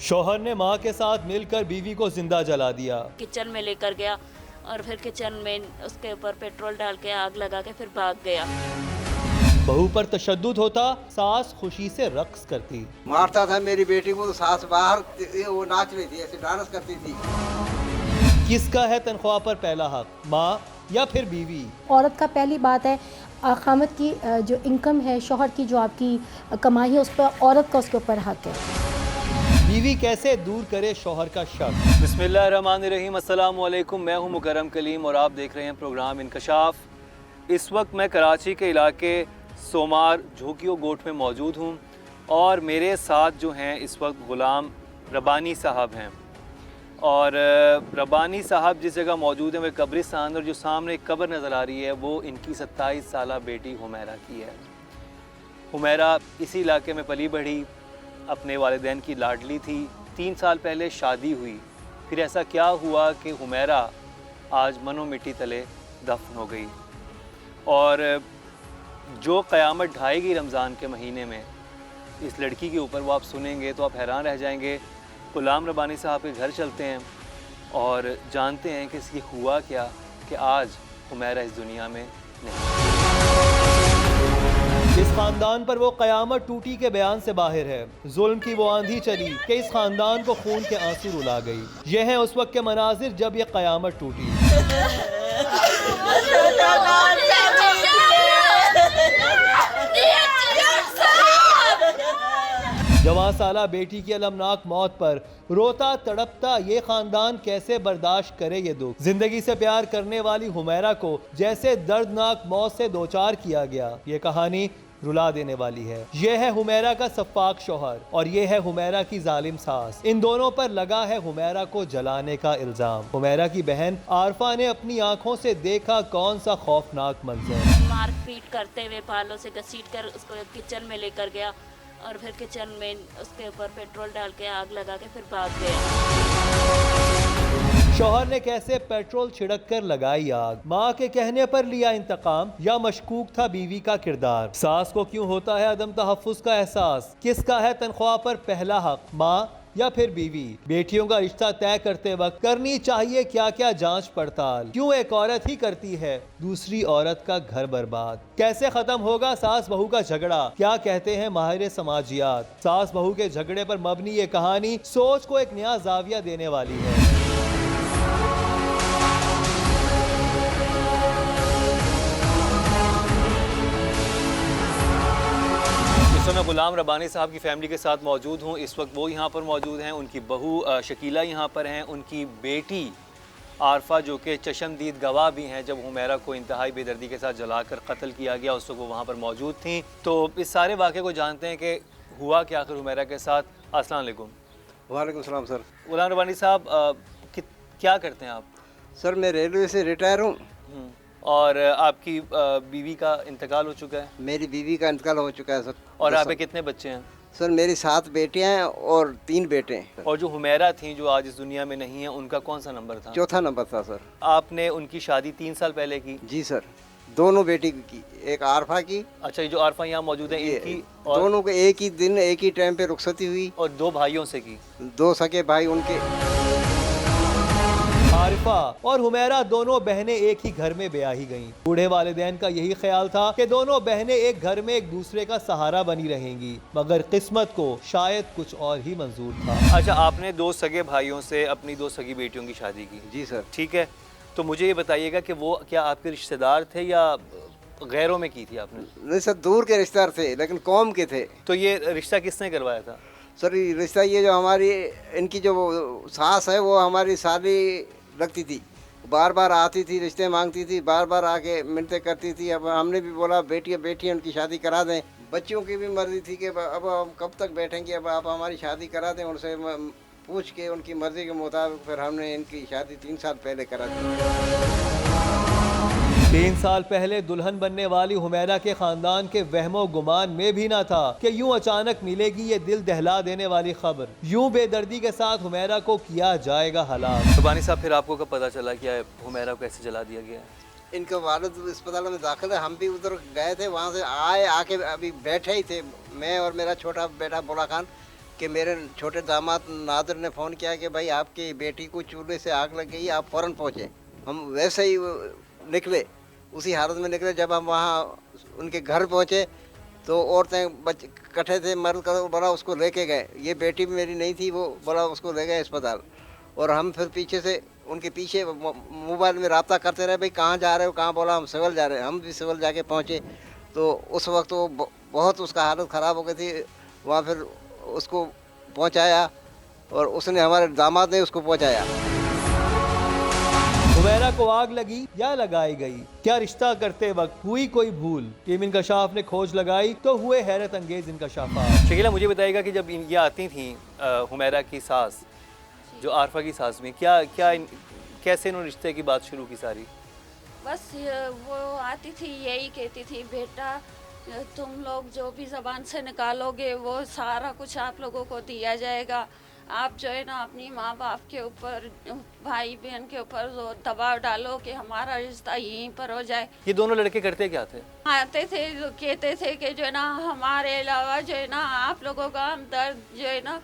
शौहर ने मां के साथ मिलकर बीवी को जिंदा जला दिया। किचन में लेकर गया और फिर किचन में उसके ऊपर पेट्रोल डाल के आग लगा के फिर भाग गया। बहू पर तशद्दुद होता, सास खुशी से रक्स करती। मारता था मेरी बेटी को तो सास बाहर वो नाच रही थी, ऐसे डांस करती थी। किसका है तनख्वाह पर पहला हक, माँ या फिर बीवी? औरत का पहली बात है खामद की जो इनकम है, शौहर की जो आपकी कमाई है, उस पर औरत का उसके ऊपर हक है। बीवी कैसे दूर करे शौहर का शक? बिस्मिल्लाहिर्रहमानिर्रहीम, अस्सलाम वालेकुम। मैं हूं मुकर्रम कलीम और आप देख रहे हैं प्रोग्राम इंकशाफ। इस वक्त मैं कराची के इलाके सोमार झोंकियो गोट में मौजूद हूं और मेरे साथ जो हैं इस वक्त ग़ुलाम रब्बानी साहब हैं। और रब्बानी साहब जिस जगह मौजूद हैं वह कब्रिस्तान, और जो सामने एक कब्र नज़र आ रही है वो इनकी 27 साला बेटी हुमैरा की है। हुमैरा इसी इलाके में पली बढ़ी, अपने वालिदैन की लाडली थी। 3 साल पहले शादी हुई, फिर ऐसा क्या हुआ कि हुमैरा आज मनो मिट्टी तले दफन हो गई। और जो क़यामत ढाएगी रमज़ान के महीने में इस लड़की के ऊपर, वो आप सुनेंगे तो आप हैरान रह जाएंगे। ग़ुलाम रब्बानी साहब के घर चलते हैं और जानते हैं कि इसकी हुआ क्या कि आज हुमैरा इस दुनिया में नहीं। इस खानदान पर वो क़यामत टूटी के बयान से बाहर है। जुल्म की वो आंधी चली कि इस खानदान को खून के आंसू रुला गई। ये हैं उस वक्त के मनाजिर जब ये क़यामत टूटी। जवां साला बेटी की अलमनाक मौत पर रोता तड़पता ये खानदान कैसे बर्दाश्त करे ये दुख। जिंदगी से प्यार करने वाली हुमैरा को जैसे दर्दनाक मौत से दोचार किया गया, ये कहानी रुला देने वाली है। ये है हुमैरा का सफाक शौहर और ये है हुमैरा की जालिम सास। इन दोनों पर लगा है हुमैरा को जलाने का इल्जाम। हुमैरा की बहन आरफा ने अपनी आंखों से देखा कौन सा खौफनाक मंजर। मारपीट करते हुए बालों से घसीट कर उसको किचन में लेकर गया और फिर किचन में उसके ऊपर पेट्रोल डाल के आग लगा के फिर भाग गया। शौहर ने कैसे पेट्रोल छिड़क कर लगाई आग? माँ के कहने पर लिया इंतकाम या मशकूक था बीवी का किरदार? सास को क्यों होता है अदम तहफ्फुज का एहसास? किसका है तनख्वाह पर पहला हक, माँ या फिर बीवी? बेटियों का रिश्ता तय करते वक्त करनी चाहिए क्या क्या जांच पड़ताल? क्यों एक औरत ही करती है दूसरी औरत का घर बर्बाद? कैसे खत्म होगा सास बहू का झगड़ा? क्या कहते हैं माहिर समाजियात? सास बहू के झगड़े पर मबनी ये कहानी सोच को एक नया जाविया देने वाली है। मैं ग़ुलाम रब्बानी साहब की फ़ैमिली के साथ मौजूद हूँ। इस वक्त वो यहाँ पर मौजूद हैं, उनकी बहू शकीला यहाँ पर हैं, उनकी बेटी आरफा जो कि चशमदीद गवाह भी हैं जब हुमैरा को इंतहाई बेदर्दी के साथ जलाकर कत्ल किया गया, उस वक्त वो वहाँ पर मौजूद थी। तो इस सारे वाक़े को जानते हैं कि हुआ क्या आखिर हुमैरा के साथ। अस्सलाम वालेकुम। वालेकुम सलाम सर। ग़ुलाम रब्बानी साहब क्या करते हैं आप? सर मैं रेलवे से रिटायर हूँ। और आपकी बीवी का इंतकाल हो चुका है? मेरी बीवी का इंतकाल हो चुका है सर। और आपके कितने बच्चे हैं? सर मेरी 7 बेटियां हैं और 3 बेटे हैं। और जो हुमैरा थी जो आज इस दुनिया में नहीं है, उनका कौन सा नंबर था? चौथा नंबर था सर। आपने उनकी शादी 3 साल पहले की? जी सर, दोनों बेटी की, एक आरफा की। अच्छा, ये जो आरफा यहाँ मौजूद है इनकी? और दोनों को एक ही दिन एक ही टाइम पे रुखसती हुई। और 2 भाइयों से की? 2 सगे भाई उनके। आरिफा और हुमैरा दोनों बहनें एक ही घर में ब्याही गईं। बूढ़े वालिदैन का यही ख्याल था कि दोनों बहनें एक घर में एक दूसरे का सहारा बनी रहेंगी, मगर किस्मत को शायद कुछ और ही मंजूर था। अच्छा, आपने 2 सगे भाइयों से अपनी 2 सगी बेटियों की शादी की? जी सर। ठीक है, तो मुझे ये बताइएगा कि वो क्या आपके रिश्तेदार थे या गैरों में की थी आपने? नहीं सर, दूर के रिश्तेदार थे लेकिन कौम के थे। तो ये रिश्ता किसने करवाया था? सर रिश्ता ये जो हमारी इनकी जो सास है वो हमारी साली लगती थी, बार बार आती थी, रिश्ते मांगती थी, बार बार आके मिलते करती थी। अब हमने भी बोला बेटियां उनकी शादी करा दें। बच्चियों की भी मर्जी थी कि अब हम कब तक बैठेंगे, अब आप हमारी शादी करा दें। उनसे पूछ के उनकी मर्जी के मुताबिक फिर हमने इनकी शादी 3 साल पहले करा दी। 3 साल पहले दुल्हन बनने वाली हुमैरा के खानदान के वहमो गुमान में भी ना था कि यूं अचानक मिलेगी ये दिल दहला देने वाली खबर। यूं बेदर्दी के साथ हुमैरा को किया जाएगा हलाक। रब्बानी साहब, फिर आपको कब पता चला कि हुमैरा को कैसे जला दिया गया? इनके वालिद अस्पताल में दाखिल है, हम भी उधर गए थे, वहाँ से आके अभी बैठे ही थे, मैं और मेरा छोटा बेटा बोला खान कि मेरे छोटे दामाद नादिर ने फ़ोन किया कि भाई आपकी बेटी को चूल्हे से आग लग गई, आप फ़ौरन पहुँचे। हम वैसे ही निकले, उसी हालत में निकले। जब हम वहाँ उनके घर पहुँचे तो औरतें बच इकट्ठे थे, मर्द का बोला उसको लेके गए। ये बेटी भी मेरी नहीं थी, वो बोला उसको ले गए अस्पताल। और हम फिर पीछे से उनके पीछे मोबाइल में रब्ता करते रहे, भाई कहाँ जा रहे हो, कहाँ। बोला हम सिविल जा रहे हैं। हम भी सिविल जाके पहुँचे तो उस वक्त वो बहुत उसका हालत ख़राब हो गई थी। वहाँ फिर उसको पहुँचाया और उसने, हमारे दामाद ने उसको पहुँचाया। हुमैरा को आग लगी या लगाई गई, क्या रिश्ता करते वक्त हुई कोई भूल? टीम इंकशाफ ने खोज लगाई तो हुए हैरत अंगेज इंकशाफात। शकीला, मुझे बताइएगा कि जब ये आती थी हुमैरा की सास, जो आरफा की सास में, कैसे इन्होंने रिश्ते की बात शुरू की सारी? बस वो आती थी, यही कहती थी, बेटा तुम लोग जो भी ज़बान से निकालोगे वो सारा कुछ आप लोगों को दिया जाएगा। आप जो है ना अपनी माँ बाप के ऊपर, भाई बहन के ऊपर जो दबाव डालो कि हमारा रिश्ता यहीं पर हो जाए। ये दोनों लड़के करते क्या थे? आते थे, जो कहते थे कि जो है ना हमारे अलावा जो है ना आप लोगों का हमदर्द जो है ना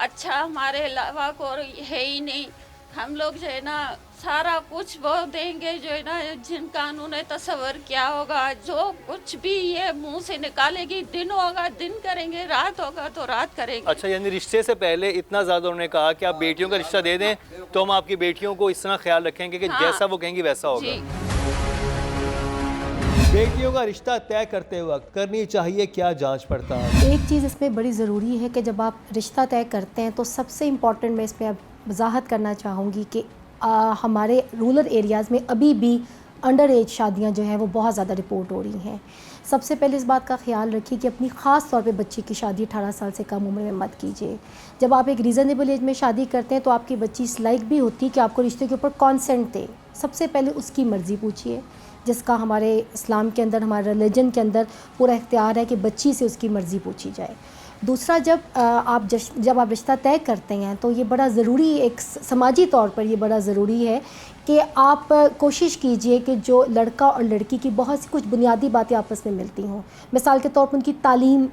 अच्छा हमारे अलावा कोई है ही नहीं। हम लोग जो है ना सारा कुछ वो देंगे जो है ना जिनका उन्होंने तस्वर किया होगा। जो कुछ भी ये मुंह से निकालेगी, दिन होगा दिन करेंगे, रात होगा तो रात करेंगे। अच्छा, यानी रिश्ते से पहले इतना ज़्यादा उन्होंने कहा कि आप बेटियों का रिश्ता दे दें तो हम आपकी बेटियों को इस तरह ख्याल रखेंगे कि जैसा वो कहेंगी वैसा होगा। बेटियों का रिश्ता तय करते वक्त करनी चाहिए क्या जांच पड़ताल? एक चीज़ इसमें बड़ी ज़रूरी है कि जब आप रिश्ता तय करते हैं तो सबसे इम्पॉर्टेंट मैं इसमें अब वजाहत करना चाहूँगी कि हमारे रूरल एरियाज़ में अभी भी अंडर एज शादियाँ जो हैं वो बहुत ज़्यादा रिपोर्ट हो रही हैं। सबसे पहले इस बात का ख्याल रखिए कि अपनी ख़ास तौर पे बच्ची की शादी 18 साल से कम उम्र में मत कीजिए। जब आप एक रीज़नेबल एज में शादी करते हैं तो आपकी बच्ची इस लायक भी होती है कि आपको रिश्ते के ऊपर कॉन्सेंट दे। सबसे पहले उसकी मर्ज़ी पूछिए, जिसका हमारे इस्लाम के अंदर, हमारे रिलीजन के अंदर पूरा इख्तियार है कि बच्ची से उसकी मर्ज़ी पूछी जाए। दूसरा, जब आप रिश्ता तय करते हैं तो ये बड़ा ज़रूरी, एक समाजी तौर पर ये बड़ा ज़रूरी है कि आप कोशिश कीजिए कि जो लड़का और लड़की की बहुत सी कुछ बुनियादी बातें आपस में मिलती हों। मिसाल के तौर पर उनकी तालीम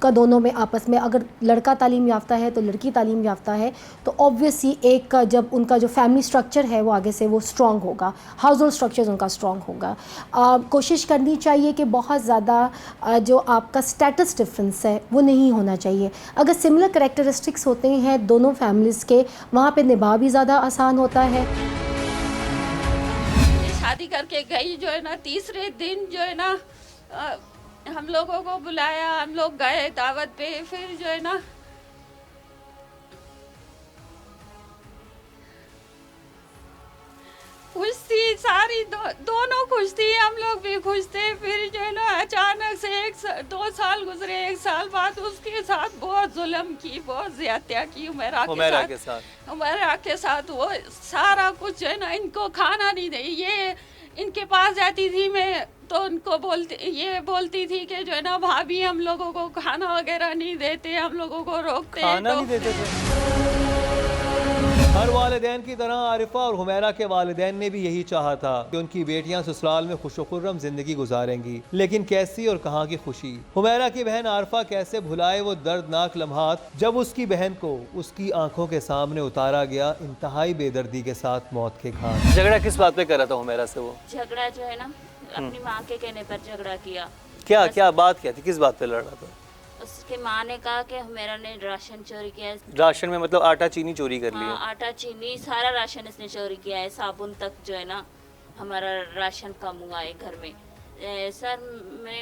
का दोनों में आपस में, अगर लड़का तालीम याफ्ता है तो लड़की तालीम याफ्ता है तो ऑब्वियसली एक का जब उनका जो फैमिली स्ट्रक्चर है वो आगे से वो स्ट्रॉन्ग होगा, हाउस होल्ड स्ट्रक्चर उनका स्ट्रॉन्ग होगा। कोशिश करनी चाहिए कि बहुत ज़्यादा जो आपका स्टेटस डिफरेंस है वो नहीं होना चाहिए। अगर सिमिलर करैक्टरिस्टिक्स होते हैं दोनों फैमिलीज़ के, वहाँ पे निभाव भी ज़्यादा आसान होता है। शादी करके गई जो है ना, तीसरे दिन जो है ना हम लोगों को बुलाया, हम लोग गए दावत पे। फिर जो है ना खुश थी सारी, दोनों खुश थी, हम लोग भी खुश थे। फिर जो है ना अचानक से 2 साल गुजरे, 1 साल बाद उसके साथ बहुत जुल्म की, बहुत ज्यादतियाँ की हुमैरा के साथ। हुमैरा के साथ वो सारा कुछ जो है ना, इनको खाना नहीं दे, ये इनके पास जाती थी मैं तो उनको बोलती थी कि जो है ना भाभी हम लोगों को खाना वगैरह नहीं देते, हम लोगों को रोकते हैं। खाना नहीं देते थे। हर वालिदैन की तरह आरिफा और हुमैरा के वालिदैन ने भी यही चाहा था कि उनकी बेटियां ससुराल में खुशो-खुर्रम जिंदगी गुजारेंगी, लेकिन कैसी और कहां की खुशी। हुमैरा की बहन आरिफा कैसे भुलाए वो दर्दनाक लम्हात जब उसकी बहन को उसकी आंखों के सामने उतारा गया इंतहाई बेदर्दी के साथ मौत के घाट। झगड़ा किस बात पे कर रहा था हुमैरा से? वो झगड़ा जो है ना अपनी माँ के कहने पर झगड़ा किया। क्या बात क्या थी, किस बात पे लड़ रहा था? उसकी माँ ने कहा कि मेरा ने राशन चोरी किया है। राशन में मतलब आटा चीनी चोरी कर लिया? हाँ, आटा चीनी सारा राशन इसने चोरी किया है, साबुन तक जो है ना हमारा राशन कम हुआ है घर में। सर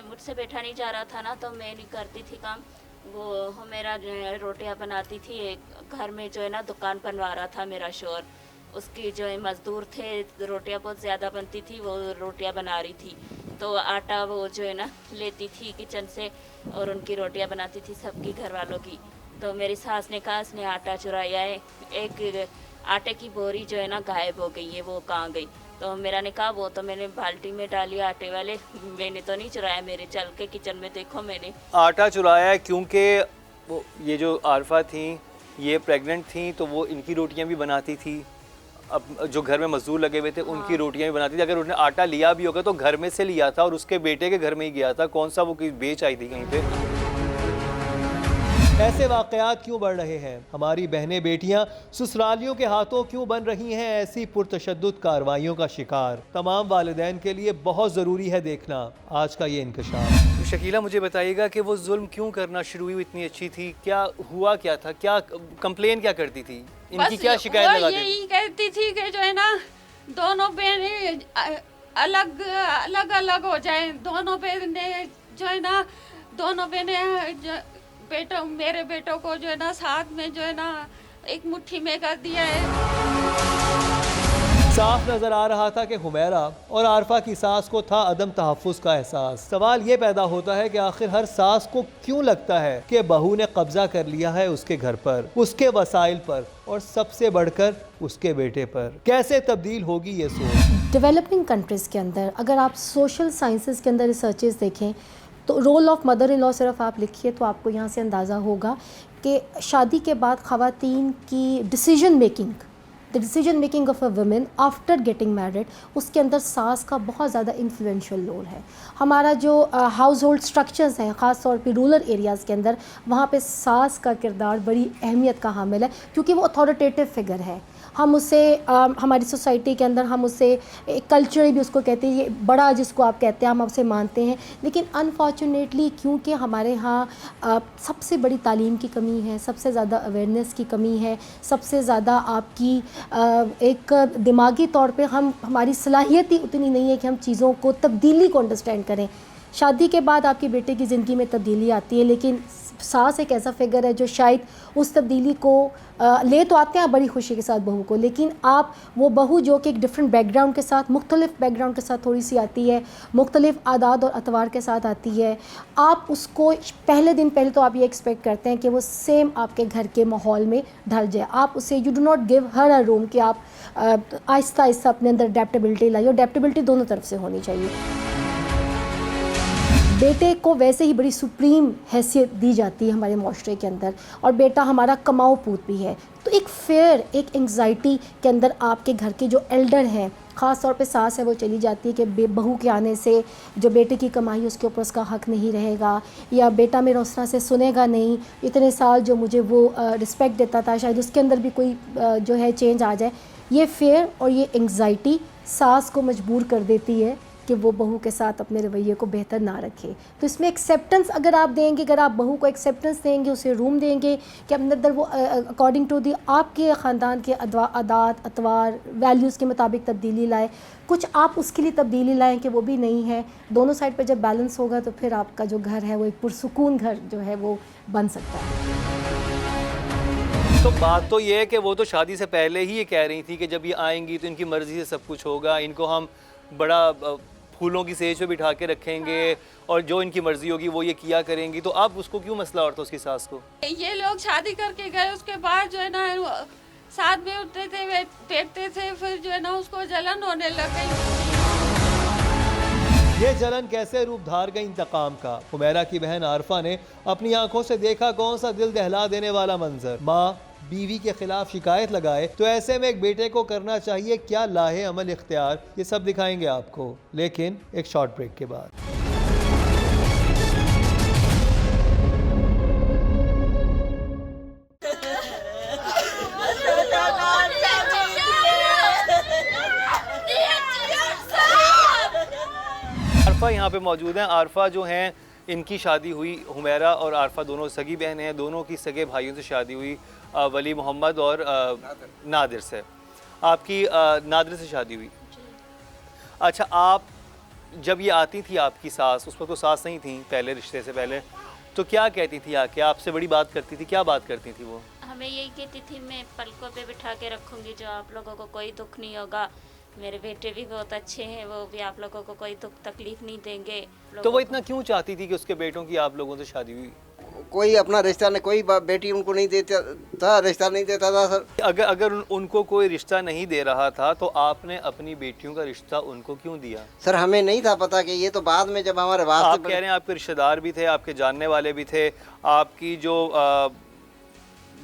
मुझसे बैठा नहीं जा रहा था ना तो मैं नहीं करती थी काम। वो मेरा जो है रोटियां बनाती थी, एक घर में जो है ना दुकान बनवा रहा था मेरा शोर, उसकी जो है मजदूर थे, रोटियां बहुत ज़्यादा बनती थी, वो रोटियां बना रही थी तो आटा वो जो है ना लेती थी किचन से और उनकी रोटियां बनाती थी सबकी घर वालों की। तो मेरी सास ने कहा इसने आटा चुराया है। एक आटे की बोरी जो है ना गायब हो गई है, वो कहाँ गई? तो मेरा ने कहा वो तो मैंने बाल्टी में डाली आटे वाले, मैंने तो नहीं चुराया, मेरे चल के किचन में देखो मैंने आटा चुराया है। क्योंकि वो ये जो आरफा थी ये प्रेग्नेंट थी तो वो इनकी रोटियां भी बनाती थी, अब जो घर में मजदूर लगे हुए थे उनकी रोटियां भी बनाती थी। अगर उन्होंने आटा लिया भी होगा तो घर में से लिया था और उसके बेटे के घर में ही गया था, कौन सा वो बेच आई थी कहीं पे। ऐसे वाक़यात क्यों बढ़ रहे हैं? हमारी बहनें बेटियां ससुरालियों के हाथों क्यों बन रही हैं ऐसी पुरतशद्दुद कार्रवाइयों का शिकार? तमाम वालिदैन के लिए बहुत ज़रूरी है देखना आज का ये इंकशाफ। तो शकीला, मुझे बताइएगा कि वो जुल्म क्यों करना शुरू हुई? इतनी अच्छी थी, क्या हुआ, क्या था, क्या कंप्लेन क्या करती थी, इनकी क्या शिकायत लगाती थी? यही कहती थी कि जो है ना दोनों बहनें अलग अलग अलग हो जाए, दोनों बहनें जो है ना दोनों बहनें मेरे बेटों को जो है ना साथ में जो है ना एक मुट्ठी में कर दिया है। साफ नजर आ रहा था कि हुमैरा और आरफा की सास को था अदम तहफ़्फ़ुज़ का एहसास। सवाल ये पैदा होता है कि आखिर हर सास को क्यों लगता है कि बहू ने कब्जा कर लिया है उसके घर पर, उसके वसाइल पर और सबसे बढ़कर उसके बेटे पर। कैसे तब्दील होगी ये सोच? डेवलपिंग कंट्रीज़ के अंदर अगर आप सोशल साइंसेस के अंदर रिसर्चेस देखें तो role of mother in law सिर्फ आप लिखिए तो आपको यहाँ से अंदाज़ा होगा कि शादी के बाद ख़वातीन की decision making of a women after getting married, उसके अंदर सास का बहुत ज़्यादा इन्फ्लुएंशियल रोल है। हमारा जो हाउस होल्ड स्ट्रक्चर्स हैं ख़ास तौर पे रूरल एरियाज़ के अंदर, वहाँ पे सास का किरदार बड़ी अहमियत का हामिल है क्योंकि वो अथॉरिटेटिव फिगर है। हम उसे हमारी सोसाइटी के अंदर हम उसे एक कल्चर भी उसको कहते हैं, ये बड़ा जिसको आप कहते हैं हम उसे मानते हैं। लेकिन अनफॉर्चुनेटली क्योंकि हमारे यहाँ सबसे बड़ी तालीम की कमी है, सबसे ज़्यादा अवेयरनेस की कमी है, सबसे ज़्यादा आपकी एक दिमागी तौर पे हमारी सलाहियत ही उतनी नहीं है कि हम चीज़ों को तब्दीली को अंडरस्टैंड करें। शादी के बाद आपके बेटे की ज़िंदगी में तब्दीली आती है, लेकिन सास एक ऐसा फिगर है जो शायद उस तब्दीली को ले तो आते हैं बड़ी खुशी के साथ बहू को, लेकिन आप वो बहू जो कि एक डिफरेंट बैकग्राउंड के साथ, मुख्तलिफ बैकग्राउंड के साथ थोड़ी सी आती है, मुख्तलिफ आदात और अतवार के साथ आती है, आप उसको पहले दिन पहले तो आप ये एक्सपेक्ट करते हैं कि वो सेम आपके घर के माहौल में ढल जाए। आप उसे you do not give her a room कि आप आहिस्ता आहिस्ता अपने अंदर अडेप्टेबिलिटी लाइए, और अडेप्टेबिलिटी दोनों तरफ से होनी चाहिए। बेटे को वैसे ही बड़ी सुप्रीम हैसियत दी जाती है हमारे माशरे के अंदर, और बेटा हमारा कमाऊ पूत भी है। तो एक फेयर, एक एंग्जाइटी के अंदर आपके घर के जो एल्डर हैं, ख़ास तौर पे सास है, वो चली जाती है कि बहू के आने से जो बेटे की कमाई उसके ऊपर उसका हक़ नहीं रहेगा, या बेटा मेरा उस तरह से सुनेगा नहीं, इतने साल जो मुझे वो रिस्पेक्ट देता था शायद उसके अंदर भी कोई जो है चेंज आ जाए। ये फेयर और ये एंग्जाइटी सास को मजबूर कर देती है कि वो बहू के साथ अपने रवैये को बेहतर ना रखे। तो इसमें एक्सेप्टेंस अगर आप देंगे, अगर आप बहू को एक्सेप्टेंस देंगे, उसे रूम देंगे कि अपने अंदर वो अकॉर्डिंग टू दी आपके ख़ानदान के आदात अतवार वैल्यूज़ के मुताबिक तब्दीली लाए, कुछ आप उसके लिए तब्दीली लाएँ कि वो भी नहीं है, दोनों साइड पर जब बैलेंस होगा तो फिर आपका जो घर है वो एक पुरसुकून घर जो है वो बन सकता है। तो बात तो ये है कि वो तो शादी से पहले ही ये कह रही थी कि जब ये आएंगी तो इनकी मर्ज़ी से सब कुछ होगा, इनको हम बड़ा फूलों की सेज पे बिठा के रखेंगे और जो इनकी मर्जी होगी वो ये किया करेंगी। तो अब उसको क्यों मसला और था उसकी सास को? ये लोग शादी करके गए, उसके बाद जो है ना साथ में उठते थे, बैठते थे, फिर जो है ना उसको जलन होने लग गई। ये जलन कैसे रूप धार गई इंतकाम का? हुमैरा की बहन आरफा ने अपनी आंखों से देखा कौन सा दिल दहला देने वाला मंजर। माँ बीवी के खिलाफ शिकायत लगाए तो ऐसे में एक बेटे को करना चाहिए क्या लाहे अमल इख्तियार, ये सब दिखाएंगे आपको, लेकिन एक शॉर्ट ब्रेक के बाद। आरफा यहाँ पे मौजूद हैं। आरफा जो हैं इनकी शादी हुई, हुमैरा और आरफा दोनों सगी बहनें हैं, दोनों की सगे भाइयों से शादी हुई वली मोहम्मद और नादिर से। आपकी नादिर से शादी हुई। अच्छा, आप जब ये आती थी आपकी सास, उस वक्त तो सास नहीं थी पहले रिश्ते से पहले, तो क्या कहती थी आके? आपसे बड़ी बात करती थी, क्या बात करती थी वो? हमें यही कहती थी मैं पलकों पे बिठा के रखूँगी, जो आप लोगों को कोई दुख नहीं होगा, मेरे बेटे भी बहुत अच्छे हैं, वो भी आप लोगों को कोई दुख तकलीफ नहीं देंगे। तो वो इतना क्यों चाहती थी कि उसके बेटों की आप लोगों से शादी हुई? कोई अपना रिश्ता नहीं, कोई बेटी उनको नहीं देता था, रिश्ता नहीं देता था सर। अगर उनको कोई रिश्ता नहीं दे रहा था तो आपने अपनी बेटियों का रिश्ता उनको क्यों दिया? सर हमें नहीं था पता कि ये तो बाद में जब हमारे वास्ते आप कह रहे हैं आपके रिश्तेदार भी थे, आपके जानने वाले भी थे, आपकी जो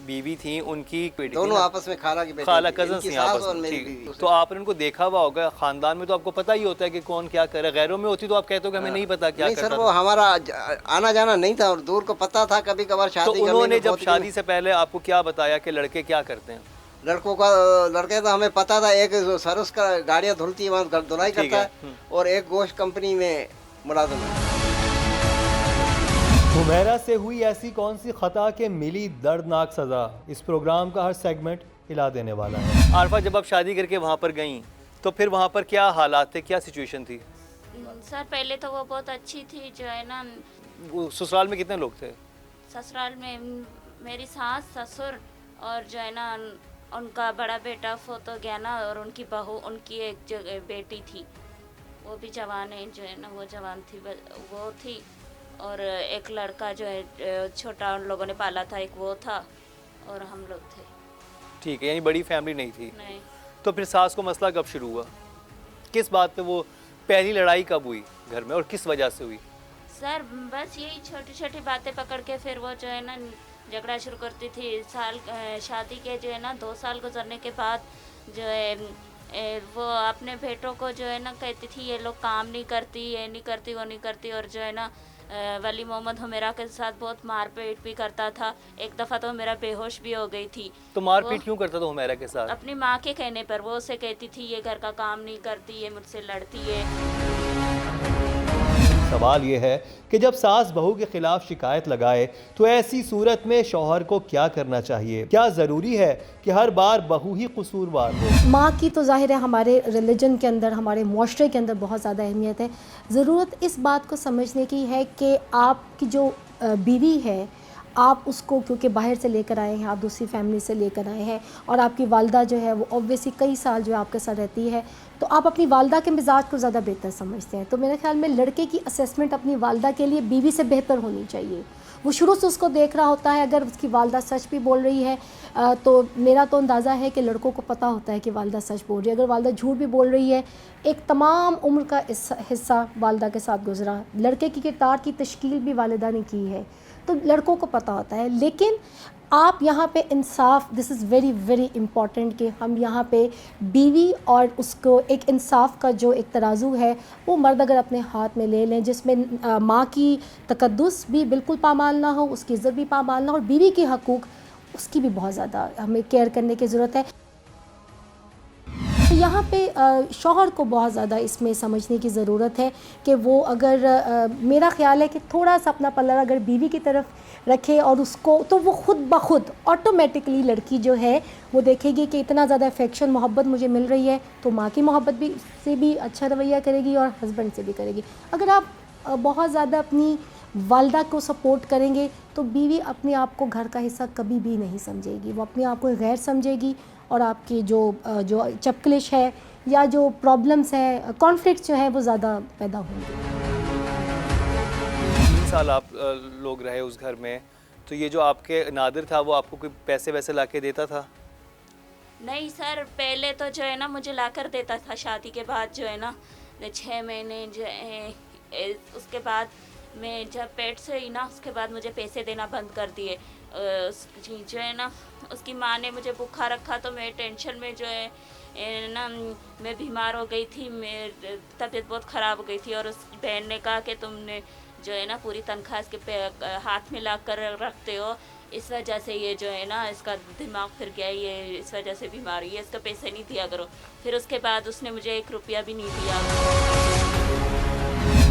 बीवी थी उनकी बेटी थी दोनों ना? आपस में खाला की बेटी खाला थी, कजन इनकी थी सास आपस और में, मेरी ठीक। बीवी। तो आपने उनको देखा हुआ होगा, खानदान में तो आपको पता ही होता है कि कौन क्या करे। गैरों में होती तो आप कहते हो कि हमें नहीं पता क्या नहीं करता सर, था। वो हमारा आना जाना नहीं था और दूर को पता था, कभी कभार तो शादी करने उन्होंने में जब बहुत- शादी से पहले आपको क्या बताया कि लड़के क्या करते हैं? लड़के तो हमें पता था, एक जो सरस का गाड़ियाँ धुलती है वहाँ धुलाई ठीक करता है, है और एक गोश्त कंपनी में मुलाजिम है। हुमैरा से हुई ऐसी कौन सी खता के मिली दर्दनाक सज़ा, इस प्रोग्राम का हर सेगमेंट हिला देने वाला है। आरफा, जब आप शादी करके वहाँ पर गईं तो फिर वहाँ पर क्या हालात थे, क्या सिचुएशन थी? सर पहले तो वो बहुत अच्छी थी, जो है ना वो ससुराल में कितने लोग थे? ससुराल में मेरी सास ससुर और जो है ना उनका बड़ा बेटा फोत हो गया ना, और उनकी बहू, उनकी एक बेटी थी, वो भी जवान है, जो है ना वो जवान थी, वो थी। और एक लड़का जो है छोटा उन लोगों ने पाला था, एक वो था और हम लोग थे। ठीक है, यानी बड़ी फैमिली नहीं थी। नहीं, तो फिर सास को मसला कब शुरू हुआ? किस बात पे वो पहली लड़ाई कब हुई घर में और किस वजह से हुई? सर बस यही छोटी छोटी बातें पकड़ के फिर वो जो है ना झगड़ा शुरू करती थी। शादी के जो है ना 2 साल गुजरने के बाद जो है वो अपने बेटों को जो है ना कहती थी ये लोग काम नहीं करती, ये नहीं करती, वो नहीं करती। और जो है ना वली मोहम्मद हुमेरा के साथ बहुत मारपीट भी करता था। एक दफ़ा तो मेरा बेहोश भी हो गई थी। तो मारपीट क्यों करता था हुमैरा के साथ? अपनी माँ के कहने पर वो उसे कहती थी ये घर का काम नहीं करती, ये मुझसे लड़ती है। सवाल ये है कि जब सास बहू के खिलाफ शिकायत लगाए तो ऐसी सूरत में शौहर को क्या करना चाहिए? क्या ज़रूरी है कि हर बार बहू ही कसूरवार हो? माँ की तो जाहिर है हमारे रिलीजन के अंदर, हमारे मुआशरे के अंदर बहुत ज़्यादा अहमियत है। ज़रूरत इस बात को समझने की है कि आपकी जो बीवी है, आप उसको क्योंकि बाहर से लेकर आए हैं, आप दूसरी फैमिली से लेकर आए हैं, और आपकी वालदा जो है वो ऑब्वियसली कई साल जो है आपके साथ रहती है, तो आप अपनी वालदा के मिजाज को ज़्यादा बेहतर समझते हैं। तो मेरे ख्याल में लड़के की असेसमेंट अपनी वालदा के लिए बीवी से बेहतर होनी चाहिए। वो शुरू से उसको देख रहा होता है, अगर उसकी वालदा सच भी बोल रही है तो मेरा तो अंदाज़ा है कि लड़कों को पता होता है कि वालदा सच बोल रही है। अगर वालदा झूठ भी बोल रही है, एक तमाम उम्र का हिस्सा वालदा के साथ गुजरा, लड़के की किरदार की तश्कील भी वालिदा ने की है, तो लड़कों को पता होता है। लेकिन आप यहाँ पे इंसाफ, this is very very important कि हम यहाँ पे बीवी और उसको एक इंसाफ का जो एक तराजू है वो मर्द अगर अपने हाथ में ले लें, जिसमें माँ की तकद्दुस भी बिल्कुल पामाल ना हो, उसकी इज़्ज़त भी पामाल ना हो, और बीवी के हकूक़ उसकी भी बहुत ज़्यादा हमें केयर करने की ज़रूरत है। तो यहाँ पे शौहर को बहुत ज़्यादा इसमें समझने की ज़रूरत है कि वो अगर मेरा ख़्याल है कि थोड़ा सा अपना पल्ला अगर बीवी की तरफ रखे और उसको, तो वो ख़ुद ब खुद ऑटोमेटिकली लड़की जो है वो देखेगी कि इतना ज़्यादा अफेक्शन मोहब्बत मुझे मिल रही है, तो माँ की मोहब्बत भी से भी अच्छा रवैया करेगी और हस्बैंड से भी करेगी। अगर आप बहुत ज़्यादा अपनी वालदा को सपोर्ट करेंगे तो बीवी अपने आप को घर का हिस्सा कभी भी नहीं समझेगी, वो अपने आप को गैर समझेगी, और आपकी जो चपकलिश है या जो प्रॉब्लम्स हैं, कॉन्फ्लिक्ट्स जो है वो ज़्यादा पैदा होंगे। 3 साल आप लोग रहे उस घर में, तो ये जो आपके नादिर था वो आपको कोई पैसे वैसे ला के देता था? नहीं सर, पहले तो जो है ना मुझे ला कर देता था, शादी के बाद जो है ना 6 महीने जो उसके बाद मैं जब पेट से ही ना, उसके बाद मुझे पैसे देना बंद कर दिए। जो है ना उसकी माँ ने मुझे भूखा रखा, तो मैं टेंशन में जो है ना मैं बीमार हो गई थी, मेरी तबीयत बहुत ख़राब हो गई थी, और उस बहन ने कहा कि तुमने जो है ना पूरी तनख्वाह इसके हाथ में ला कर रखते हो, इस वजह से ये जो है ना इसका दिमाग फिर गया, ये इस वजह से बीमारी है, इसका पैसे नहीं दिया करो। फिर उसके बाद उसने मुझे 1 रुपया भी नहीं दिया।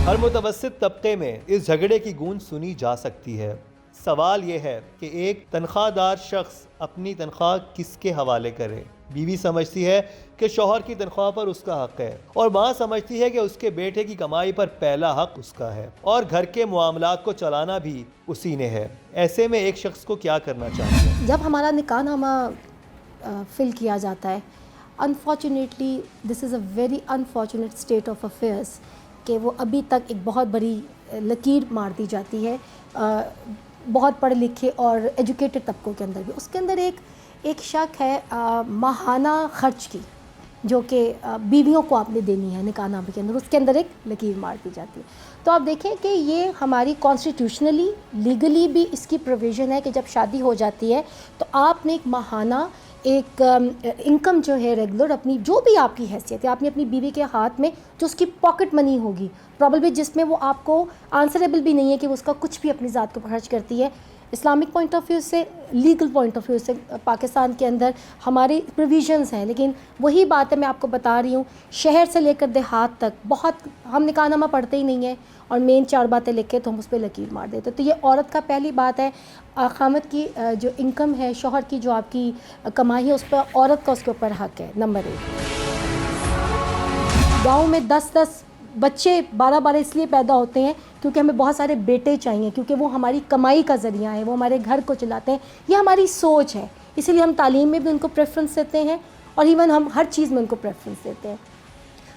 हर मुतवस्सित तबके में इस झगड़े की गूंज सुनी जा सकती है। सवाल यह है कि एक तनख्वाहदार शख्स अपनी तनख्वाह किसके हवाले करे? बीवी समझती है कि शौहर की तनख्वाह पर उसका हक है, और माँ समझती है कि उसके बेटे की कमाई पर पहला हक उसका है, और घर के मामलात को चलाना भी उसी ने है। ऐसे में एक शख्स को क्या करना चाहिए? जब हमारा निकाहनामा फिल किया जाता है, unfortunately this is a very unfortunate state of affairs कि वो अभी तक एक बहुत बड़ी लकीर मार दी जाती है बहुत पढ़े लिखे और एजुकेटेड तबकों के अंदर भी। उसके अंदर एक शक है माहाना खर्च की, जो कि बीवियों को आपने देनी है निकाहनामे के अंदर, उसके अंदर एक लकीर मार दी जाती है। तो आप देखें कि ये हमारी कॉन्स्टिट्यूशनली लीगली भी इसकी प्रोविज़न है कि जब शादी हो जाती है तो आपने एक माहाना एक इनकम जो है रेगुलर अपनी जो भी आपकी हैसियत है आपने अपनी बीवी के हाथ में जो उसकी पॉकेट मनी होगी प्रॉब्लली जिसमें वो आपको आंसरेबल भी नहीं है कि वो उसका कुछ भी अपनी ज़ात को खर्च करती है। इस्लामिक पॉइंट ऑफ व्यू से, लीगल पॉइंट ऑफ व्यू से पाकिस्तान के अंदर हमारी प्रोविजंस हैं, लेकिन वही बात है मैं आपको बता रही हूँ, शहर से लेकर देहात तक बहुत हम निकाहनामा पढ़ते ही नहीं है और मेन 4 बातें लिख के तो हम उस पर लकीर मार देते। तो ये औरत का पहली बात है, खामद की जो इनकम है, शोहर की जो आपकी कमाई है, उस पर औरत का उसके ऊपर हक है। नंबर 1, गाँव में 10-10 बच्चे 12-12 इसलिए पैदा होते हैं क्योंकि हमें बहुत सारे बेटे चाहिए, क्योंकि वो हमारी कमाई का ज़रिया है, वो हमारे घर को चलाते हैं। ये हमारी सोच है, इसीलिए हम तालीम में भी उनको प्रेफरेंस देते हैं और इवन हम हर चीज़ में उनको प्रेफरेंस देते हैं।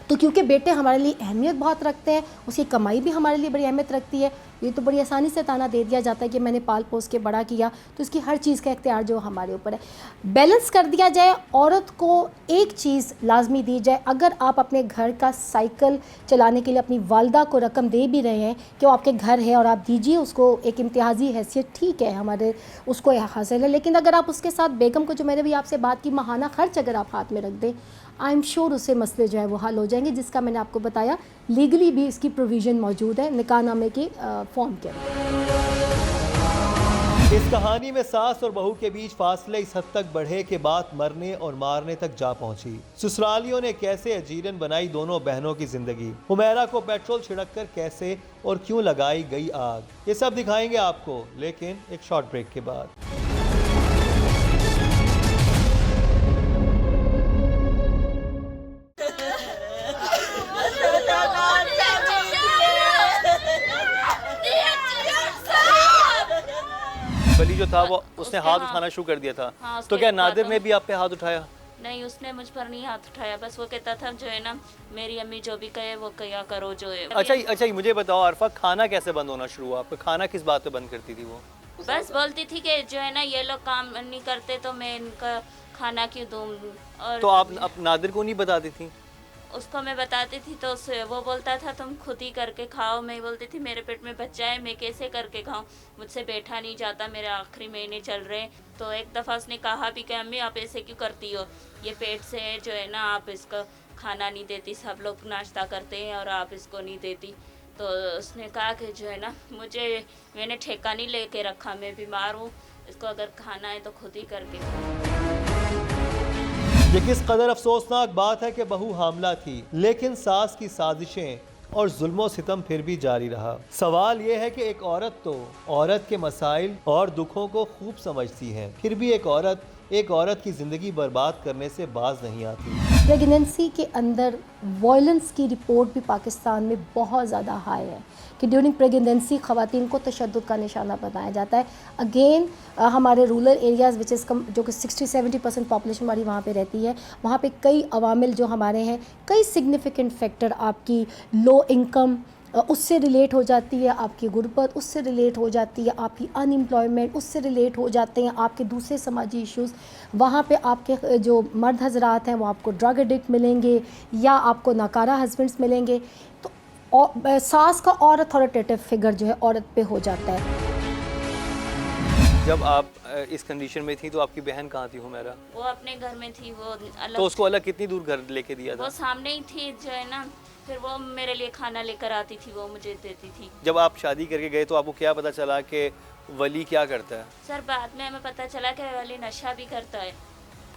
तो क्योंकि बेटे हमारे लिए अहमियत बहुत रखते हैं, उसकी कमाई भी हमारे लिए बड़ी अहमियत रखती है। ये तो बड़ी आसानी से ताना दे दिया जाता है कि मैंने पाल पोस के बड़ा किया, तो इसकी हर चीज़ का इख्तियार जो हमारे ऊपर है। बैलेंस कर दिया जाए, औरत को एक चीज़ लाजमी दी जाए, अगर आप अपने घर का साइकिल चलाने के लिए अपनी वालदा को रकम दे भी रहे हैं कि वो आपके घर है और आप दीजिए उसको, एक इम्तियाज़ी हैसियत ठीक है, हमारे उसको हासिल है, लेकिन अगर आप उसके साथ बेगम को, जो मैंने भी आपसे बात की, माहाना खर्च अगर आप हाथ में रख दें, आई एम श्योर उससे मसले जो है वो हल हो जाएंगे, जिसका मैंने आपको बताया लीगली भी इसकी प्रोविज़न मौजूद है निकाहनामे की फॉर्म के अंदर। इस कहानी में सास और बहू के बीच फासले इस हद तक बढ़े कि बात मरने और मारने तक जा पहुंची। ससुरालियों ने कैसे अजीरन बनाई दोनों बहनों की जिंदगी, हुमैरा को पेट्रोल छिड़ककर कैसे और क्यों लगाई गई आग, ये सब दिखाएंगे आपको, लेकिन एक शॉर्ट ब्रेक के बाद। वली जो था वो उसने हाथ उठाना शुरू कर दिया था। हाँ, तो क्या एक बात नादिर ने भी आप पे हाथ उठाया? नहीं, उसने मुझ पर नहीं हाथ उठाया, बस वो कहता था जो है ना मेरी अम्मी जो भी कहे वो किया करो जो है। अच्छा मुझे बताओ अरफा, खाना कैसे बंद होना शुरू हुआ आपका? खाना किस बात पे बंद करती थी वो? बस बोलती थी कि जो है ना ये लोग काम नहीं करते तो मैं इनका खाना क्यों दूँ। और तो आप नादिर को नहीं बताती थी? उसको मैं बताती थी तो वो बोलता था तुम खुद ही करके खाओ। मैं बोलती थी मेरे पेट में बच्चा है, मैं कैसे करके खाऊं, मुझसे बैठा नहीं जाता, मेरे आखिरी महीने चल रहे। तो एक दफ़ा उसने कहा भी कि अम्मी आप ऐसे क्यों करती हो, ये पेट से जो है ना आप इसको खाना नहीं देती, सब लोग नाश्ता करते हैं और आप इसको नहीं देती। तो उसने कहा कि जो है ना मैंने ठेका नहीं लेके रखा, मैं बीमार हूँ, इसको अगर खाना है तो खुद ही करके खाओ। ये किस कदर अफसोसनाक बात है कि बहू हामला थी, लेकिन सास की साजिशें और जुल्मो सितम फिर भी जारी रहा। सवाल ये है कि एक औरत तो औरत के मसाइल और दुखों को खूब समझती है, फिर भी एक औरत की ज़िंदगी बर्बाद करने से बाज नहीं आती। प्रेगनेंसी के अंदर वायलेंस की रिपोर्ट भी पाकिस्तान में बहुत ज़्यादा हाई है कि ड्यूरिंग प्रेगनेंसी ख़वातीन को तशद्दुद का निशाना बनाया जाता है। अगेन हमारे rural areas which is come, जो कि 60-70% पॉपुलेशन हमारी वहाँ पे रहती है, वहाँ पे कई अवामिल जो हमारे हैं, कई सिग्निफिकेंट फैक्टर, आपकी लो इनकम उससे रिलेट हो जाती है, आपकी गुर्बत उससे रिलेट हो जाती है, आपकी अनएम्प्लॉयमेंट उससे रिलेट हो जाते हैं, आपके दूसरे समाजी इश्यूज़। वहाँ पे आपके जो मर्द हजरात हैं वो आपको ड्रग एडिक्ट मिलेंगे या आपको नाकारा हस्बैंड्स मिलेंगे। तो सास का और अथॉरिटेटिव फिगर जो है औरत पे हो जाता है। जब आप इस कंडीशन में थी तो आपकी बहन कहाँ थी हुमैरा? वो अपने घर में थी, वो अलग। तो उसको अलग कितनी दूर घर लेके दिया था? वो सामने ही थी जो है ना, फिर वो मेरे लिए खाना लेकर आती थी, वो मुझे देती थी। जब आप शादी करके गए तो आपको क्या पता चला कि वली क्या करता है? सर बाद में हमें पता चला कि वली नशा भी करता है।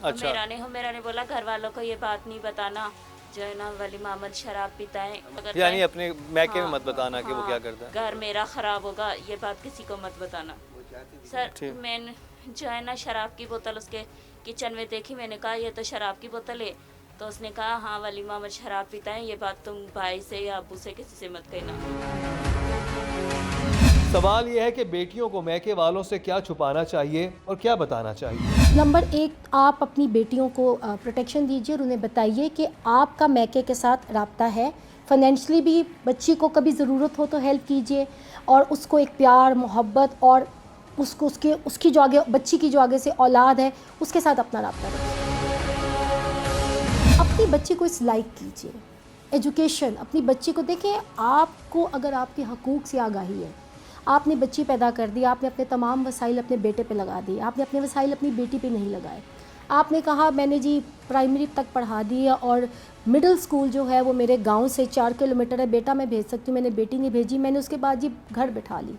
अच्छा। हुमैरा ने बोला घर वालों को ये बात नहीं बताना, जो है ना वली मोहम्मद शराब पीता है, यानी अपने मैके में मत बताना कि वो क्या करता है। घर मेरा ख़राब होगा, ये बात किसी को मत बताना। सर मैंने जो है ना शराब की बोतल उसके किचन में देखी, मैंने कहा ये तो शराब की बोतल है। तो उसने कहा हाँ वली मोहम्मद शराब पीता है, ये बात तुम भाई से या अब्बू से किसी से मत कहना। सवाल यह है कि बेटियों को मैके वालों से क्या छुपाना चाहिए और क्या बताना चाहिए? नंबर 1, आप अपनी बेटियों को प्रोटेक्शन दीजिए और उन्हें बताइए कि आपका मैके के साथ राब्ता है। फाइनेंशली भी बच्ची को कभी ज़रूरत हो तो हेल्प कीजिए और उसको एक प्यार मोहब्बत और उसकी जो आगे बच्ची की जो आगे से औलाद है उसके साथ अपना राब्ता रखिए। अपनी बच्चे को इस लाइक कीजिए। एजुकेशन, अपनी बच्ची को देखें, आपको अगर आपके हकूक़ से आगाही है, आपने बच्ची पैदा कर दी, आपने अपने तमाम वसाइल अपने बेटे पे लगा दिए, आपने अपने वसाइल अपनी बेटी पे नहीं लगाए। आपने कहा मैंने जी प्राइमरी तक पढ़ा दी और मिडिल स्कूल जो है वो मेरे गांव से 4 किलोमीटर है, बेटा मैं भेज सकती हूँ, मैंने बेटी नहीं भेजी, मैंने उसके बाद जी घर बिठा ली।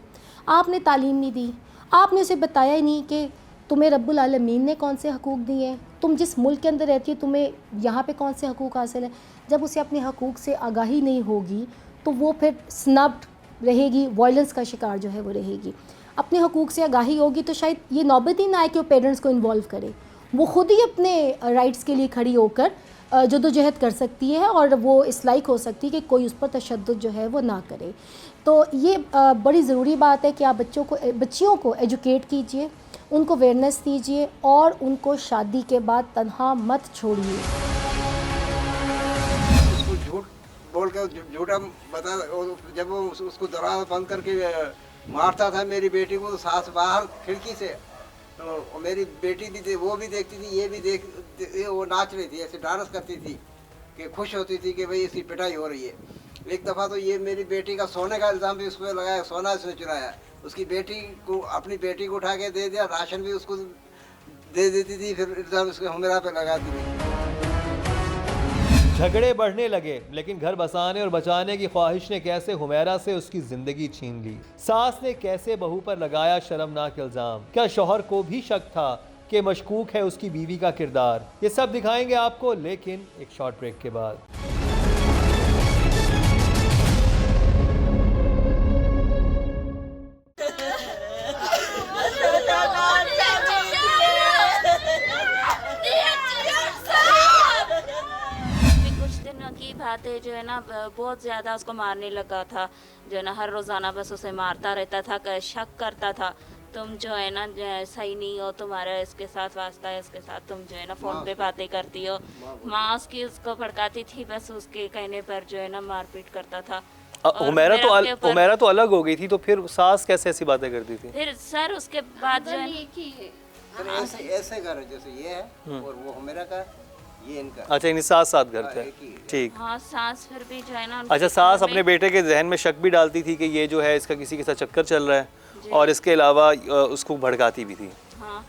आपने तालीम नहीं दी, आपने उसे बताया ही नहीं कि तुम्हें रब्बुल आलमीन ने कौन से हकूक़ दिए हैं, तुम जिस मुल्क के अंदर रहती हो तुम्हें यहाँ पे कौन से हकूक़ हासिल हैं। जब उसे अपने हकूक़ से आगाही नहीं होगी तो वो फिर स्नब्ड रहेगी, वायलेंस का शिकार जो है वो रहेगी। अपने हकूक़ से आगाही होगी तो शायद ये नौबत ही ना आए कि वो पेरेंट्स को इन्वॉल्व करे, वो ख़ुद ही अपने राइट्स के लिए खड़ी होकर जदोजहद कर सकती है और वो इस लायक हो सकती है कि कोई उस पर तशद्दुद जो है वो ना करे। तो ये बड़ी ज़रूरी बात है कि आप बच्चियों को एजुकेट कीजिए, उनको अवेयरनेस दीजिए और उनको शादी के बाद तन्हा मत छोड़िए। उसको झूठ बोल के झूठा बता, जब वो उसको दरवाज़ा बंद करके मारता था मेरी बेटी को, तो सास बाहर खिड़की से, तो मेरी बेटी भी वो भी देखती थी, ये भी वो नाच रही थी, ऐसे डांस करती थी कि खुश होती थी कि भाई इसकी पिटाई हो रही है। एक दफ़ा तो ये मेरी बेटी का सोने का इल्ज़ाम भी उस पर लगाया, सोना इसने चुराया। उसकी बेटी को, अपनी बेटी को उठा के दे दिया, राशन भी उसको दे देती थी, फिर इल्ज़ाम उसको हुमेरा पे लगाती थी। झगड़े बढ़ने लगे, लेकिन घर बसाने और बचाने की ख्वाहिश ने कैसे हुमैरा से उसकी जिंदगी छीन ली। सास ने कैसे बहू पर लगाया शर्मनाक इल्ज़ाम। क्या शौहर को भी शक था कि मशकूक है उसकी बीवी का किरदार। ये सब दिखाएंगे आपको, लेकिन एक शॉर्ट ब्रेक के बाद। बात है जो है ना, बहुत ज़्यादा उसको मारने लगा था, जो है ना हर रोज़ाना बस उसे मारता रहता था, शक करता था तुम जो है ना सही नहीं हो, तुम्हारा इसके साथ वास्ता है, इसके साथ तुम जो है ना फ़ोन पे बातें करती हो। माँ उसकी उसको भड़काती थी, बस उसके कहने पर जो है ना मारपीट करता था। हुमैरा तो अलग हो गई थी, तो फिर सास कैसे ऐसी बातें करती थी? फिर सर उसके बाद जो है ऐसे घर जैसे ये है और वो हुमैरा का, ये इनका। अच्छा, इन साथ साथ घर थे, ठीक। हाँ, सास फिर भी जो है ना, अच्छा, सास अपने बेटे के जहन में शक भी डालती थी कि ये जो है इसका किसी के साथ चक्कर चल रहा है, और इसके अलावा उसको भड़काती भी थी। हाँ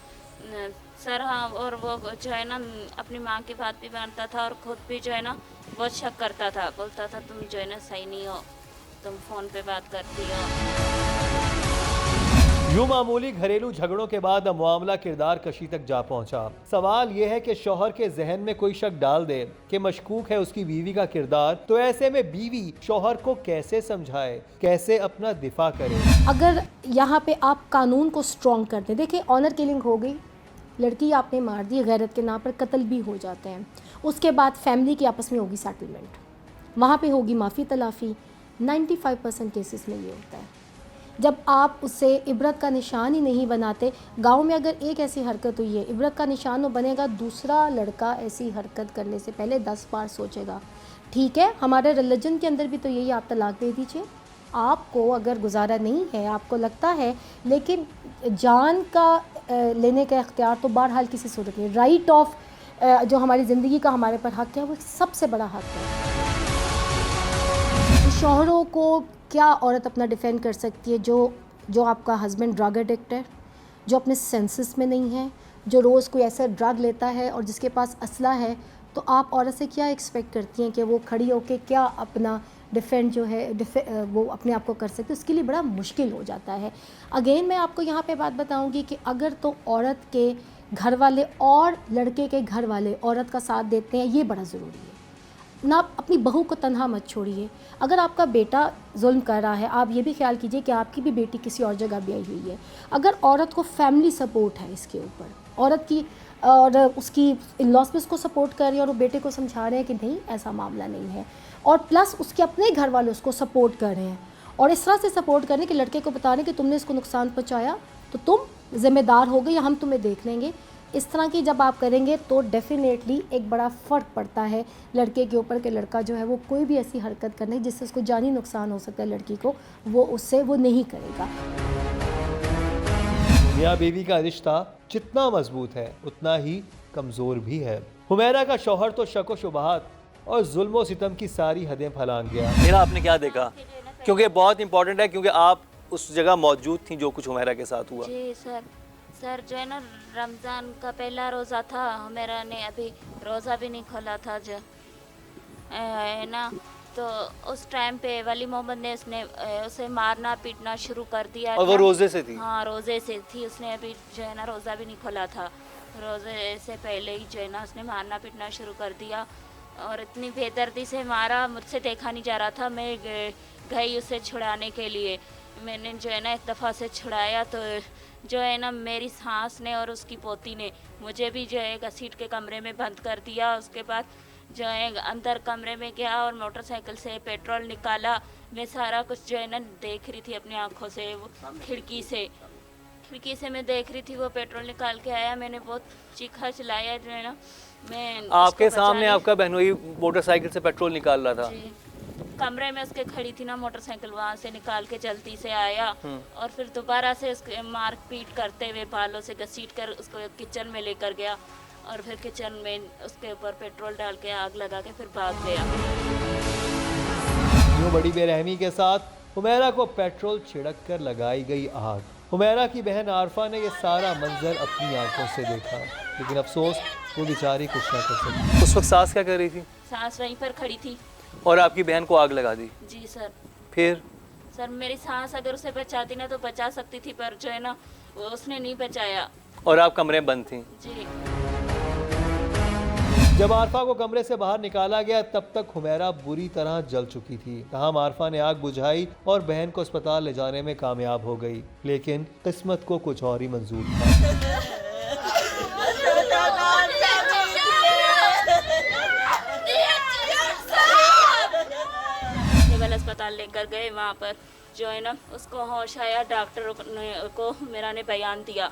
सर, हाँ, और वो जो है ना अपनी माँ की बात भी मानता था और खुद भी जो है ना बहुत शक करता था, बोलता था तुम जो है ना सही नहीं हो, तुम फ़ोन पे बात करती हो। यूं मामूली घरेलू झगड़ों के बाद अब मामला किरदार कशी तक जा पहुंचा। सवाल यह है कि शौहर के जहन में कोई शक डाल दे कि मशकूक है उसकी बीवी का किरदार, तो ऐसे में बीवी शौहर को कैसे समझाए, कैसे अपना दिफा करे। अगर यहाँ पे आप कानून को स्ट्रॉन्ग कर दें, देखिए ऑनर किलिंग हो गई, लड़की आपने मार दी, गैरत के नाम पर कत्ल भी हो जाते हैं, उसके बाद फैमिली की आपस में होगी सेटलमेंट, वहाँ पे होगी माफ़ी तलाफ़ी। 95% केसेस में ये होता है। जब आप उससे इबरत का निशान ही नहीं बनाते, गांव में अगर एक ऐसी हरकत हुई है, इबरत का निशान वो बनेगा, दूसरा लड़का ऐसी हरकत करने से पहले 10 बार सोचेगा। ठीक है, हमारे रिलीजन के अंदर भी तो यही, आप तलाक दे दीजिए, आपको अगर गुजारा नहीं है, आपको लगता है, लेकिन जान का लेने का इख्तियार तो बहरहाल किसी सूरत नहीं। राइट ऑफ जो हमारी ज़िंदगी का हमारे पर हक़ है, वो सबसे बड़ा हक़ है। शौहरों को क्या औरत अपना डिफेंड कर सकती है? जो आपका हस्बैंड ड्रग एडिक्ट है, जो अपने सेंसेस में नहीं है, जो रोज़ कोई ऐसा ड्रग लेता है और जिसके पास असला है, तो आप औरत से क्या एक्सपेक्ट करती हैं कि वो खड़ी होकर क्या अपना डिफेंड जो है वो अपने आप को कर सकते? उसके लिए बड़ा मुश्किल हो जाता है। अगेन मैं आपको यहाँ पे बात बताऊँगी कि अगर तो औरत के घर वाले और लड़के के घर वाले औरत का साथ देते हैं, ये बड़ा ज़रूरी है ना। अपनी बहू को तन्हा मत छोड़िए। अगर आपका बेटा जुल्म कर रहा है, आप ये भी ख्याल कीजिए कि आपकी भी बेटी किसी और जगह भी आई हुई है। अगर औरत को फैमिली सपोर्ट है इसके ऊपर, औरत की और उसकी इन-लॉज भी उसको सपोर्ट कर रही है और वो बेटे को समझा रहे हैं कि नहीं ऐसा मामला नहीं है, और प्लस उसके अपने घर वाले उसको सपोर्ट कर रहे हैं, और इस तरह से सपोर्ट कर रहे हैं कि लड़के को बता रहे हैं कि तुमने इसको नुकसान पहुँचाया तो तुम ज़िम्मेदार हो गए या हम तुम्हें देख लेंगे। इस तरह की जब आप करेंगे तो डेफिनेटली एक बड़ा फ़र्क पड़ता है लड़के के ऊपर कि लड़का जो है वो कोई भी ऐसी हरकत करने जिससे उसको जानी नुकसान हो सकता है लड़की को, वो नहीं करेगा। मियाँ बीवी का रिश्ता जितना मजबूत है उतना ही कमज़ोर भी है। हुमैरा का शौहर तो शक व शुबहात और जुल्म व सितम की सारी हदें फैलान गया। मेरा आपने क्या देखा, क्योंकि बहुत इंपॉर्टेंट है, क्योंकि आप उस जगह मौजूद थी जो कुछ हुमैरा के साथ हुआ। जी सर जो है ना, रमज़ान का पहला रोज़ा था, हुमैरा ने अभी रोज़ा भी नहीं खोला था जो है ना, तो उस टाइम पे वली मोहम्मद ने उसे मारना पीटना शुरू कर दिया। और वो रोज़े से थी? हाँ, रोज़े से थी। उसने अभी जो है ना रोज़ा भी नहीं खोला था, रोज़े से पहले ही जो है ना उसने मारना पीटना शुरू कर दिया और इतनी बेदर्दी से मारा, मुझसे देखा नहीं जा रहा था। मैं गई उसे छुड़ाने के लिए, मैंने जो है ना एक दफ़ा से छुड़ाया तो जो है ना मेरी सास ने और उसकी पोती ने मुझे भी जो है घसीट के कमरे में बंद कर दिया। उसके बाद जो है अंदर कमरे में गया और मोटरसाइकिल से पेट्रोल निकाला। मैं सारा कुछ जो है ना देख रही थी अपनी आंखों से, वो खिड़की से मैं देख रही थी, वो पेट्रोल निकाल के आया। मैंने बहुत चीखा चिल्लाया जो है ना, मैं आपके उसको सामने बचाने- आपका बहनोई मोटरसाइकिल से पेट्रोल निकाल रहा था? जी, कमरे में उसके खड़ी थी ना मोटरसाइकिल, वहाँ से निकाल के जल्दी से आया और फिर दोबारा से उसके मार पीट करते हुए बालों से घसीट कर उसको किचन में लेकर गया और फिर किचन में उसके ऊपर पेट्रोल डाल के आग लगा के फिर भाग गया। यूं बड़ी बेरहमी के साथ हुमैरा को पेट्रोल छिड़क कर लगाई गई आग। हुमैरा की बहन आरफा ने यह सारा मंजर अपनी आंखों से देखा, लेकिन अफसोस वो बेचारी कुछ ना कर सकी। उस वक्त सास क्या कर रही थी? सास वहीं पर खड़ी थी। और आपकी बहन को आग लगा दी? जी सर। फिर? सर मेरी सास अगर उसे बचाती ना तो बचा सकती थी, पर जो है ना वो उसने नहीं बचाया। और आप कमरे में बंद थी? जी। जब आरफा को कमरे से बाहर निकाला गया तब तक हुमैरा बुरी तरह जल चुकी थी। तमाम आरफा ने आग बुझाई और बहन को अस्पताल ले जाने में कामयाब हो गई, लेकिन किस्मत को कुछ और ही मंजूर था। सिविल अस्पताल लेकर गए, वहाँ पर जो है ना उसको होश आया। डॉक्टर को मेरा ने बयान दिया।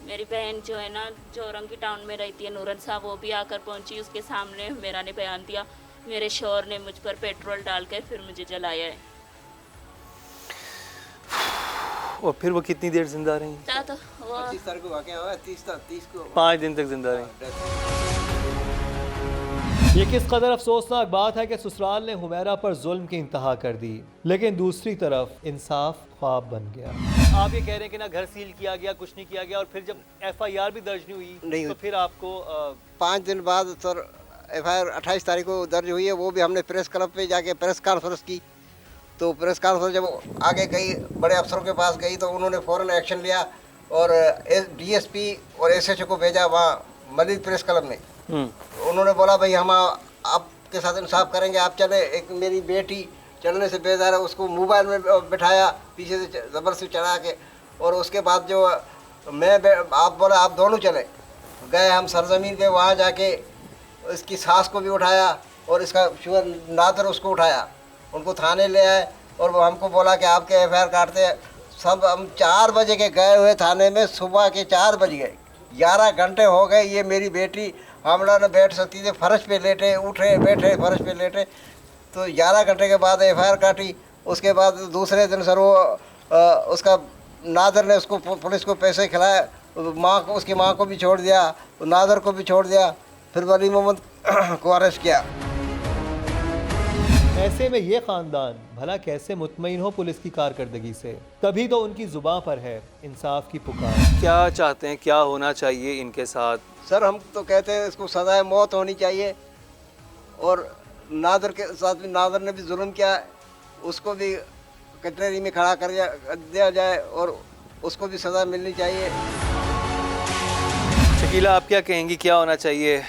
मेरी बहन जो है ना जो रंगी टाउन में रहती है, नूरन साहब, वो भी आकर पहुंची। उसके सामने मेरा ने बयान दिया। मेरे शोहर ने मुझ पर पेट्रोल डाल के फिर मुझे जलाया है। और फिर वो कितनी देर जिंदा रही? तो वो 25 तारीख को वाक़या हुआ, 30 को 5 दिन तक जिंदा रही। ये किस कदर अफसोसनाक बात है कि ससुराल ने हुमैरा पर जुल्म की इंतहा कर दी, लेकिन दूसरी तरफ इंसाफ ख्वाब बन गया। आप ये कह रहे हैं कि ना घर सील किया गया, कुछ नहीं किया गया, और फिर जब FIR भी दर्ज नहीं हुई तो फिर आपको 5 दिन बाद सर FIR 28 तारीख को दर्ज हुई है। वो भी हमने प्रेस क्लब पे जाके प्रेस कॉन्फ्रेंस की, तो प्रेस कॉन्फ्रेंस जब आगे गई, बड़े अफसरों के पास गई, तो उन्होंने फ़ौरन एक्शन लिया और DSP और SHO को भेजा वहाँ मलिक प्रेस क्लब में। उन्होंने बोला भाई हम आपके साथ इंसाफ करेंगे, आप चले। एक मेरी बेटी चलने से बेजार है, उसको मोबाइल में बैठाया पीछे से ज़बरदस्ती चढ़ा के, और उसके बाद जो आप बोला आप दोनों चले गए। हम सरजमीन पे वहाँ जाके इसकी सास को भी उठाया और इसका शुगर नादर उसको उठाया, उनको थाने ले आए और वो हमको बोला कि आपके FIR काटते हैं सब। हम 4 बजे के गए हुए थाने में, सुबह के 4 बज गए, 11 घंटे हो गए। ये मेरी बेटी हमला न बैठ सकती थी, फर्श पे लेटे, उठे बैठे फर्श पे लेटे। तो 11 घंटे के बाद FIR काटी। उसके बाद दूसरे दिन सर वो उसका नादर ने उसको पुलिस को पैसे खिलाए, माँ को, उसकी माँ को भी छोड़ दिया, नादर को भी छोड़ दिया, फिर वली मोहम्मद को अरेस्ट किया। ऐसे में ये ख़ानदान भला कैसे मुतमईन हो पुलिस की कारकर्दगी से? तभी तो उनकी ज़ुबान पर है इंसाफ की पुकार। क्या चाहते हैं, क्या होना चाहिए इनके साथ? सर हम तो कहते हैं इसको सज़ाए मौत होनी चाहिए, और नादर के साथ भी, नादर ने भी जुल्म किया, उसको भी कटहरी में खड़ा कर दिया जाए और उसको भी सज़ा मिलनी चाहिए। शकीला, आप क्या कहेंगी, क्या होना चाहिए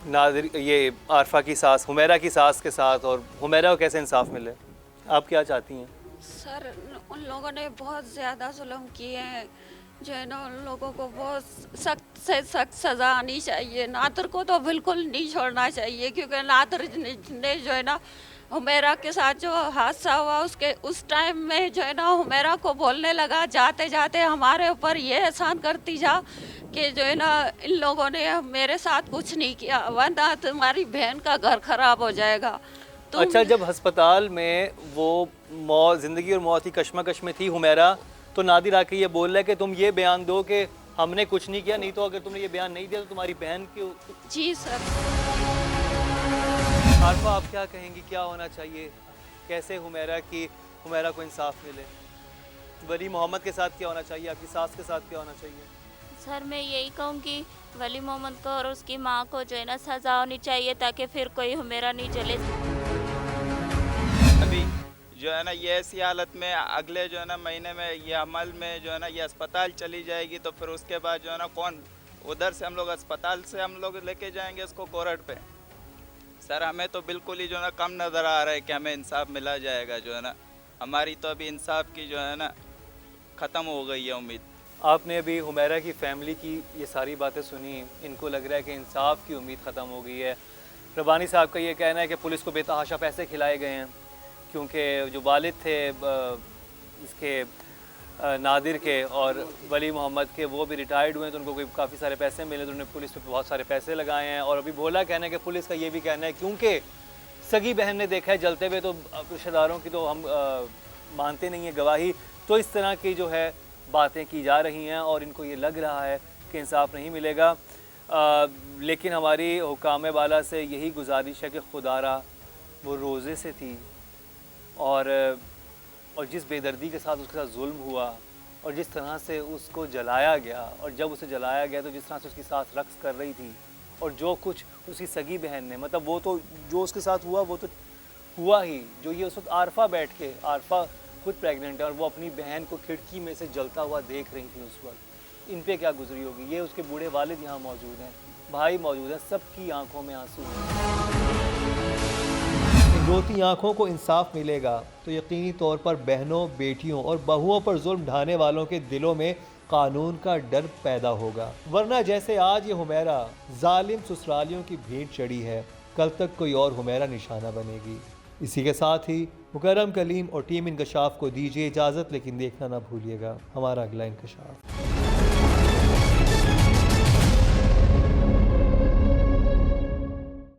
नादिर, ये आरफा की सास, हुमैरा की सास के साथ, और हुमैरा को कैसे इंसाफ मिले? आप क्या चाहती हैं? सर उन लोगों ने बहुत ज़्यादा जुल्म किए हैं, जो है ना उन लोगों को बहुत सख्त से सख्त सज़ा आनी चाहिए। नादर को तो बिल्कुल नहीं छोड़ना चाहिए, क्योंकि नादर ने जो है ना हुमैरा के साथ जो हादसा हुआ उसके उस टाइम में जो है ना हुमैरा को बोलने लगा, जाते जाते हमारे ऊपर ये एहसान करती जा कि जो है ना इन लोगों ने मेरे साथ कुछ नहीं किया, वरना तुम्हारी बहन का घर खराब हो जाएगा। अच्छा, जब अस्पताल में वो मौत, ज़िंदगी और मौत की कश्मकश में थी हुमैरा, तो नादिर आके ये बोल रहा है कि तुम ये बयान दो कि हमने कुछ नहीं किया, नहीं तो अगर तुमने ये बयान नहीं दिया तो तुम्हारी बहन की। जी सर। आरफा, आप क्या कहेंगी, क्या होना चाहिए, कैसे हुमैरा को इंसाफ मिले? वली मोहम्मद के साथ क्या होना चाहिए, आपकी सास के साथ क्या होना चाहिए? सर मैं यही कहूँगी वली मोहम्मद को और उसकी माँ को जो है ना सजा होनी चाहिए, ताकि फिर कोई हुमेरा नहीं चले। अभी जो है ना ये ऐसी हालत में अगले जो है ना महीने में ये अमल में जो है ना ये अस्पताल चली जाएगी, तो फिर उसके बाद जो है ना कौन उधर से हम लोग अस्पताल से हम लोग लेके जाएंगे इसको कोर्ट पे। सर हमें तो बिल्कुल ही जो है ना कम नज़र आ रहा है कि हमें इंसाफ मिला जाएगा। जो है ना हमारी तो अभी इंसाफ की जो है ना ख़त्म हो गई है उम्मीद। आपने अभी हुमैरा की फ़ैमिली की ये सारी बातें सुनी, इनको लग रहा है कि इंसाफ की उम्मीद ख़त्म हो गई है। रब्बानी साहब का ये कहना है कि पुलिस को बेतहाशा पैसे खिलाए गए हैं, क्योंकि जो वालिद थे इसके नादिर के और वली मोहम्मद के, वो भी रिटायर्ड हुए हैं, तो उनको कोई काफ़ी सारे पैसे मिले, तो उन्होंने पुलिस पे बहुत सारे पैसे लगाए हैं। और अभी भोला कहना है कि पुलिस का ये भी कहना है, क्योंकि सगी बहन ने देखा है जलते हुए, तो रिश्तेदारों की तो हम मानते नहीं हैं गवाही। तो इस तरह की जो है बातें की जा रही हैं और इनको ये लग रहा है कि इंसाफ नहीं मिलेगा। लेकिन हमारी हुकाम बाला से यही गुजारिश है कि खुदारा वो रोज़े से थी और जिस बेदर्दी के साथ उसके साथ जुल्म हुआ और जिस तरह से उसको जलाया गया, और जब उसे जलाया गया तो जिस तरह से उसकी सास रक्स कर रही थी, और जो कुछ उसकी सगी बहन ने, मतलब वो तो जो उसके साथ हुआ वो तो हुआ ही, जो ये उस वक्त आरफा बैठ के, आरफा खुद प्रेग्नेंट है और वो अपनी बहन को खिड़की में से जलता हुआ देख रही थी उस वक्त, इन पे क्या गुजरी होगी। ये उसके बूढ़े वालिद यहाँ मौजूद हैं, भाई मौजूद हैं, सबकी आंखों में आंसू हैं। इन रोती आंखों को इंसाफ मिलेगा तो यकीनी तौर पर बहनों, बेटियों और बहुओं पर जुल्म ढाने वालों के दिलों में कानून का डर पैदा होगा। वरना जैसे आज ये हुमैरा जालिम ससुरालियों की भीड़ चढ़ी है, कल तक कोई और हुमैरा निशाना बनेगी। इसी के साथ ही मुकर्रम कलीम और टीम इंकशाफ को दीजिए इजाज़त, लेकिन देखना ना भूलिएगा हमारा अगला इंकशाफ।